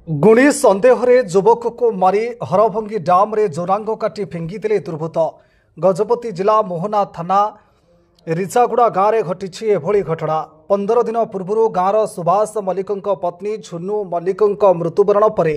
गुणी सन्देह युवक को मारी हरभंगी डाम रे जोरांग काटी फिंगिले दुर्बृत्त। गजपति जिला मोहना थाना रिचागुड़ा गाँव में घटी एभली घटना। 15 दिन पूर्व गाँवर सुभाष मल्लिक पत्नी झुन्नू मल्लिक मृत्युवरण पर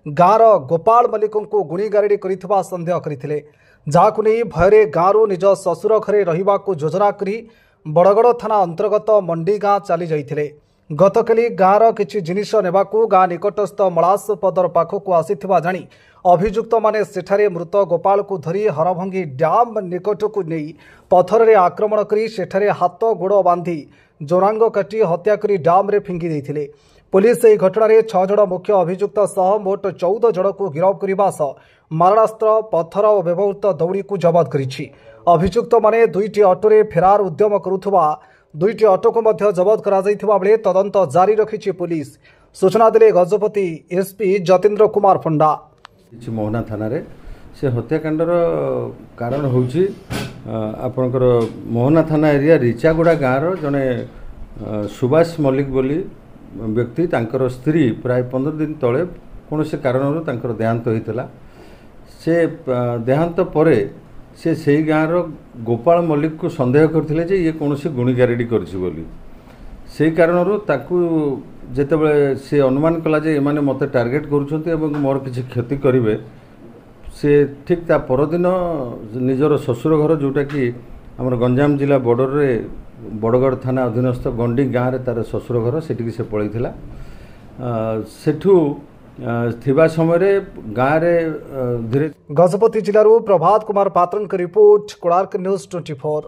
गाँवर गोपाल मल्लिक गुणी गारेडी कर सन्देह करते, जहां नहीं भय गाँव निज ससुर घरे रहिबा योजना करी बड़गड़ थाना अंतर्गत मंडी गाँ चली जाइथिले। गतकाली गाँवर किछि जिनिष नेबाकू गाँ निकटस्थ मलासपदर पाखकू आसिथिबा जानी अभियुक्त माने सेठारे मृत गोपाल को धरी हरभंगी डैम निकटकू नहीं पथर रे आक्रमण करी सेठारे हाथ गोड़ बांधी जोरांग काटी हत्या करी डैम रे फिंगी देइथिले। पुलिस एही घटना रे 6 जण मुख्य अभियुक्त सह मोट 14 जण को गिरफ्त करबा सह मारणास्त्र पत्थर और व्यवहृत दौड़ी को जबत करिछि। अभियुक्त माने 2टी ऑटोरे फेरार उद्यम करुथबा 2टी ऑटो को मध्य जबत करा जाइथिबा बेले तदंत जारी रखिछि पुलिस। सूचना देले गजपति एसपी जतेन्द्र कुमार फंडा। मोहना थाना रे से हत्याकांडर कारण होउछि आपनकर मोहना थाना एरिया रिचागुड़ा गाँव जने सुभाष मल्लिक बोली व्यक्ति तांकर स्त्री प्राय 15 दिन तले कौन से कारण तांकर देहांत होइतला। से देहांत परे से गाँवर गोपाल मल्लिक को सन्देह करथिले जे ये कौन से गुणी गारेडी करछि बोली। से कारण ताकू जेतेबेले से अनुमान कला जे एमाने मते टार्गेट करूछन्ते एवं मोर किछि क्षति करिवे, से ठीक ता परदिन निजर ससुर घर जोटा कि हमर गंजाम जिला बॉर्डर रे बड़गड़ थाना अधीनस्थ गंडी गाँव रे तार ससुर घर सेठी से पळैथिला। सेठू थिबा समय रे गाँव रे धीरे। Gajapati जिलारू Prabhat Kumar पात्रन report, Konark news 24।